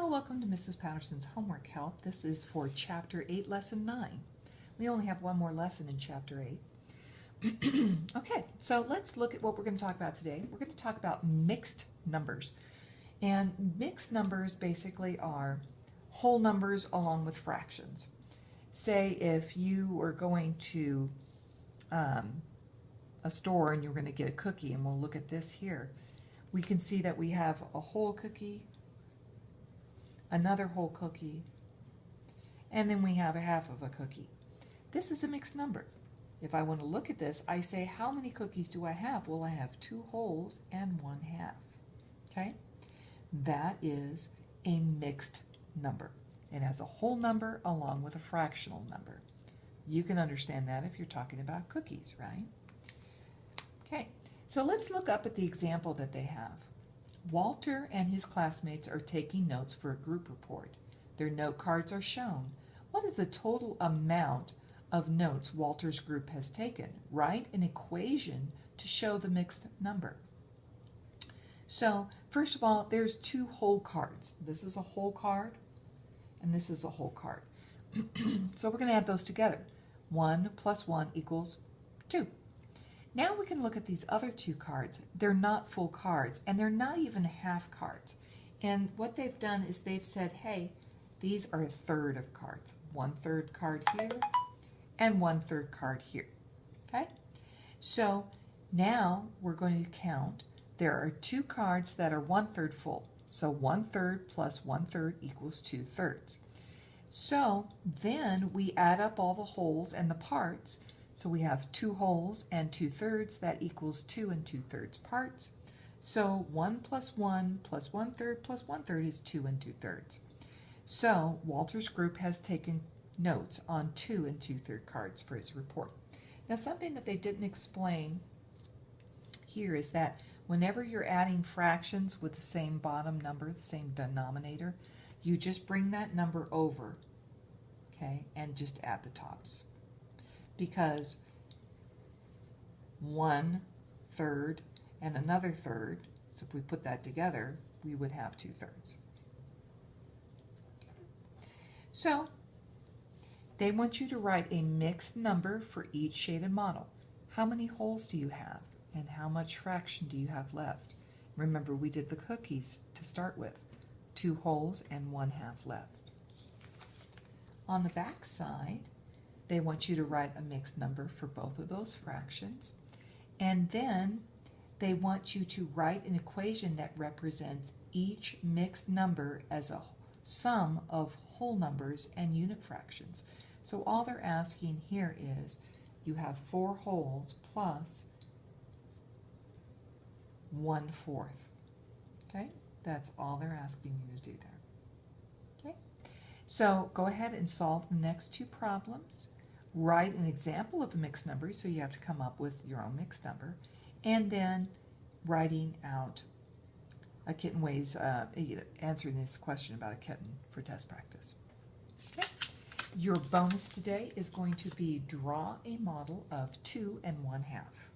Welcome to Mrs. Patterson's Homework Help. This is for Chapter 8, Lesson 9. We only have one more lesson in Chapter 8. Okay, so let's look at what we're going to talk about today. We're going to talk about mixed numbers. And mixed numbers basically are whole numbers along with fractions. Say if you were going to a store and you're going to get a cookie, and we'll look at this here. We can see that we have a whole cookie, another whole cookie, and then we have a half of a cookie. This is a mixed number. If I want to look at this, I say, how many cookies do I have? Well, I have 2 wholes and 1 half. Okay? That is a mixed number. It has a whole number along with a fractional number. You can understand that if you're talking about cookies, right? Okay, so let's look up at the example that they have. Walter and his classmates are taking notes for a group report. Their note cards are shown. What is the total amount of notes Walter's group has taken? Write an equation to show the mixed number. So, first of all, there's 2 whole cards. This is a whole card, and this is a whole card. So we're going to add those together. 1 plus 1 equals 2. Now we can look at these other 2 cards. They're not full cards, and they're not even half cards. And what they've done is they've said, hey, these are a third of cards. 1/3 card here, and 1/3 card here. Okay? So now we're going to count. There are 2 cards that are 1/3 full. So 1/3 plus 1/3 equals 2/3. So then we add up all the wholes and the parts. So we have 2 wholes and 2/3, that equals 2 and 2/3 parts. So 1 plus 1 plus 1/3 plus 1/3 is 2 and 2/3. So Walter's group has taken notes on 2 and 2/3 cards for his report. Now something that they didn't explain here is that whenever you're adding fractions with the same bottom number, the same denominator, you just bring that number over, okay, and just add the tops. Because 1/3 and another third, so if we put that together, we would have 2/3. So they want you to write a mixed number for each shaded model. How many wholes do you have? And how much fraction do you have left? Remember, we did the cookies to start with. 2 wholes and 1 half left. On the back side, they want you to write a mixed number for both of those fractions. And then they want you to write an equation that represents each mixed number as a sum of whole numbers and unit fractions. So all they're asking here is you have 4 wholes plus 1/4. Okay? That's all they're asking you to do there. Okay? So go ahead and solve the next 2 problems. Write an example of a mixed number, so you have to come up with your own mixed number, and then writing out a kitten ways, answering this question about a kitten for test practice. Okay. Your bonus today is going to be draw a model of 2 and 1/2.